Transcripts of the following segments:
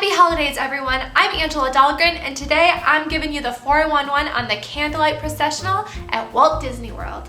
Happy holidays, everyone. I'm Angela Dahlgren, and today I'm giving you the 411 on the Candlelight Processional at Walt Disney World.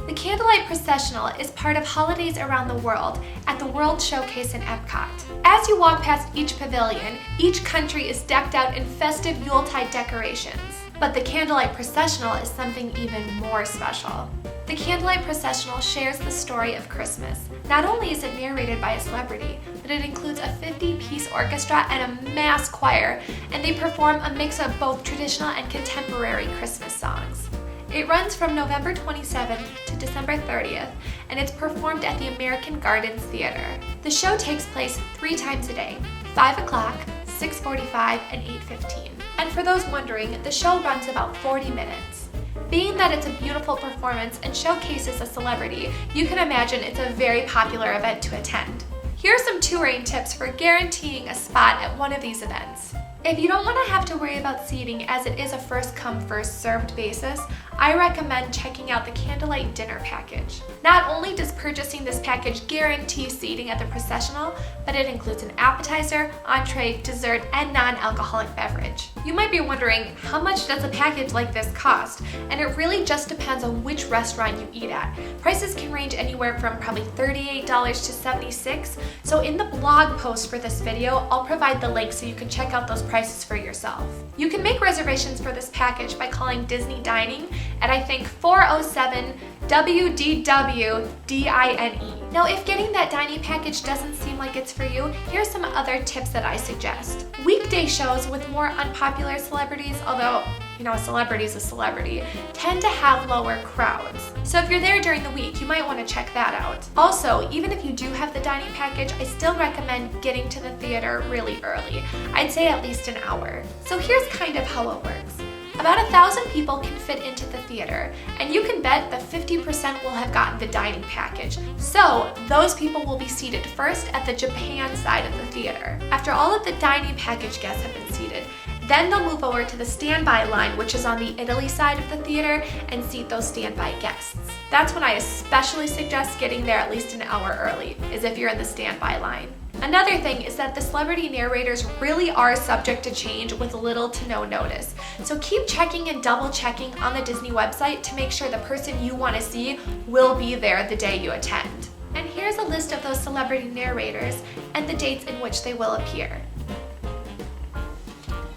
The Candlelight Processional is part of Holidays Around the World at the World Showcase in Epcot. As you walk past each pavilion, each country is decked out in festive Yuletide decorations. But the Candlelight Processional is something even more special. The Candlelight Processional shares the story of Christmas. Not only is it narrated by a celebrity, but it includes a 50-piece orchestra and a mass choir, and they perform a mix of both traditional and contemporary Christmas songs. It runs from November 27th to December 30th, and it's performed at the American Gardens Theater. The show takes place 3 times a day, 5 o'clock, 6:45, and 8:15. And for those wondering, the show runs about 40 minutes. Being that it's a beautiful performance and showcases a celebrity, you can imagine it's a very popular event to attend. Here are some touring tips for guaranteeing a spot at one of these events. If you don't want to have to worry about seating, as it is a first-come, first-served basis, I recommend checking out the Candlelight Dinner Package. Not only does purchasing this package guarantee seating at the processional, but it includes an appetizer, entree, dessert, and non-alcoholic beverage. You might be wondering, how much does a package like this cost? And it really just depends on which restaurant you eat at. Prices can range anywhere from probably $38 to $76, so in the blog post for this video, I'll provide the link so you can check out those prices for yourself. You can make reservations for this package by calling Disney Dining at I think 407-WDW-DINE. Now, if getting that dining package doesn't seem like it's for you, here's some other tips that I suggest. Weekday shows with more unpopular celebrities, although, a celebrity's a celebrity, tend to have lower crowds. So if you're there during the week, you might want to check that out. Also, even if you do have the dining package, I still recommend getting to the theater really early. I'd say at least an hour. So here's kind of how it works. About 1,000 people can fit into the theater, and you can bet that 50% will have gotten the dining package. So those people will be seated first at the Japan side of the theater. After all of the dining package guests have been seated, then they'll move over to the standby line, which is on the Italy side of the theater, and seat those standby guests. That's when I especially suggest getting there at least an hour early, is if you're in the standby line. Another thing is that the celebrity narrators really are subject to change with little to no notice. So keep checking and double checking on the Disney website to make sure the person you want to see will be there the day you attend. And here's a list of those celebrity narrators and the dates in which they will appear.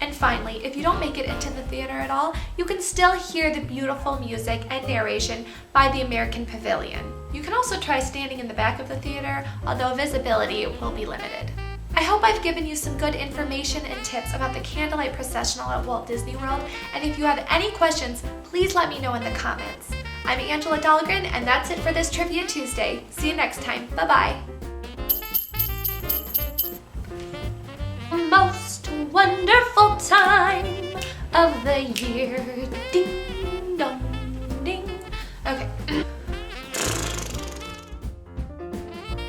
And finally, if you don't make it into the theater at all, you can still hear the beautiful music and narration by the American Pavilion. You can also try standing in the back of the theater, although visibility will be limited. I hope I've given you some good information and tips about the Candlelight Processional at Walt Disney World, and if you have any questions, please let me know in the comments. I'm Angela Dahlgren, and that's it for this Trivia Tuesday. See you next time. Bye-bye. Most wonderful time of the year. Ding dong.